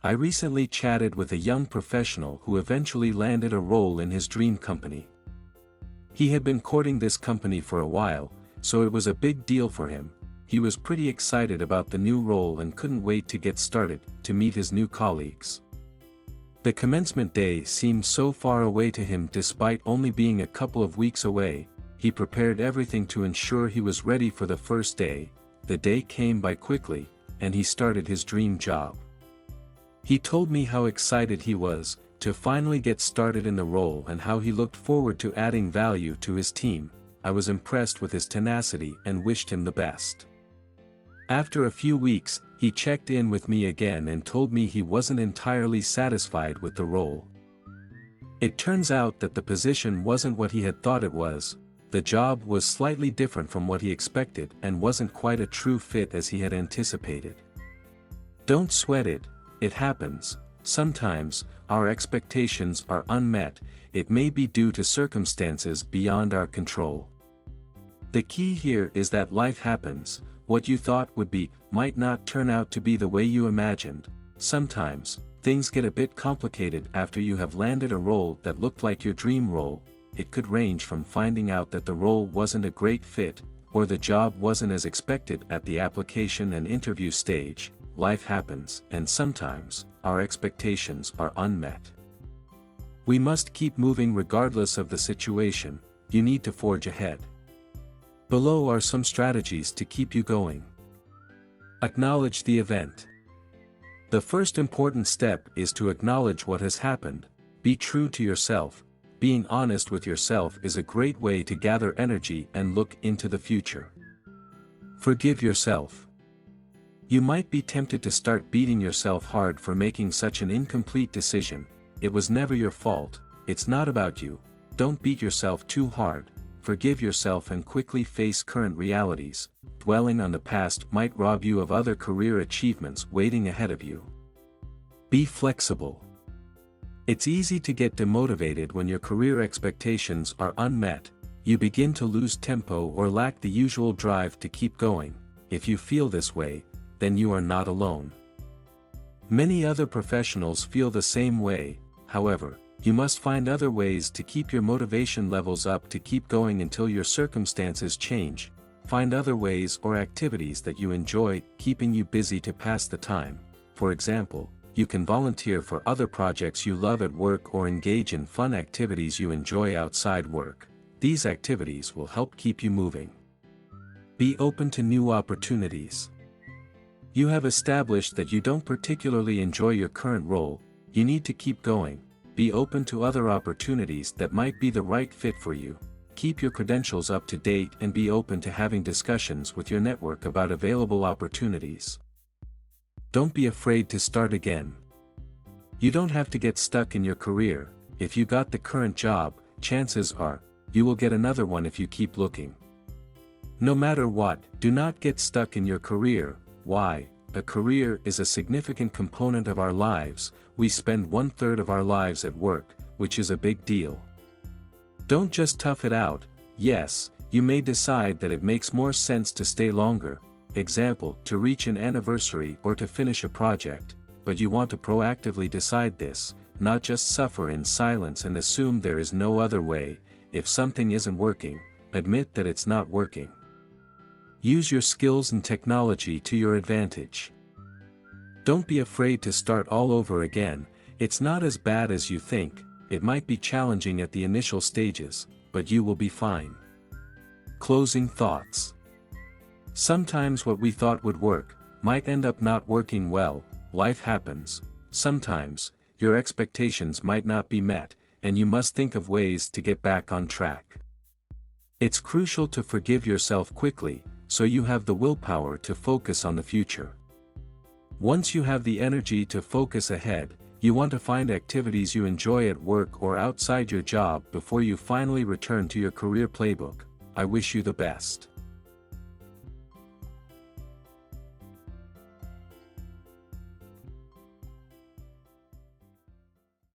I recently chatted with a young professional who eventually landed a role in his dream company. He had been courting this company for a while, so it was a big deal for him. He was pretty excited about the new role and couldn't wait to get started, to meet his new colleagues. The commencement day seemed so far away to him despite only being a couple of weeks away. He prepared everything to ensure he was ready for the first day. The day came by quickly, and he started his dream job. He told me how excited he was to finally get started in the role and how he looked forward to adding value to his team. I was impressed with his tenacity and wished him the best. After a few weeks, he checked in with me again and told me he wasn't entirely satisfied with the role. It turns out that the position wasn't what he had thought it was. The job was slightly different from what he expected and wasn't quite a true fit as he had anticipated. Don't sweat it, it happens. Sometimes, our expectations are unmet. It may be due to circumstances beyond our control. The key here is that life happens. What you thought would be, might not turn out to be the way you imagined. Sometimes, things get a bit complicated after you have landed a role that looked like your dream role. It could range from finding out that the role wasn't a great fit, or the job wasn't as expected at the application and interview stage. Life happens, and sometimes, our expectations are unmet. We must keep moving regardless of the situation. You need to forge ahead. Below are some strategies to keep you going. Acknowledge the event. The first important step is to acknowledge what has happened. Be true to yourself. Being honest with yourself is a great way to gather energy and look into the future. Forgive yourself. You might be tempted to start beating yourself hard for making such an incomplete decision. It was never your fault. It's not about you. Don't beat yourself too hard. Forgive yourself and quickly face current realities. Dwelling on the past might rob you of other career achievements waiting ahead of you. Be flexible. It's easy to get demotivated when your career expectations are unmet. You begin to lose tempo or lack the usual drive to keep going. If you feel this way, then you are not alone. Many other professionals feel the same way. However, you must find other ways to keep your motivation levels up to keep going until your circumstances change. Find other ways or activities that you enjoy, keeping you busy to pass the time. For example, you can volunteer for other projects you love at work or engage in fun activities you enjoy outside work. These activities will help keep you moving. Be open to new opportunities. You have established that you don't particularly enjoy your current role. You need to keep going. Be open to other opportunities that might be the right fit for you. Keep your credentials up to date and be open to having discussions with your network about available opportunities. Don't be afraid to start again. You don't have to get stuck in your career. If you got the current job, chances are, you will get another one if you keep looking. No matter what, do not get stuck in your career. Why? A career is a significant component of our lives. We spend 1/3 of our lives at work, which is a big deal. Don't just tough it out. Yes, you may decide that it makes more sense to stay longer, example, to reach an anniversary or to finish a project, but you want to proactively decide this, not just suffer in silence and assume there is no other way. If something isn't working, admit that it's not working. Use your skills and technology to your advantage. Don't be afraid to start all over again. It's not as bad as you think. It might be challenging at the initial stages, but you will be fine. Closing thoughts. Sometimes what we thought would work might end up not working well. Life happens. Sometimes your expectations might not be met, and you must think of ways to get back on track. It's crucial to forgive yourself quickly, so you have the willpower to focus on the future. Once you have the energy to focus ahead, you want to find activities you enjoy at work or outside your job before you finally return to your career playbook. I wish you the best.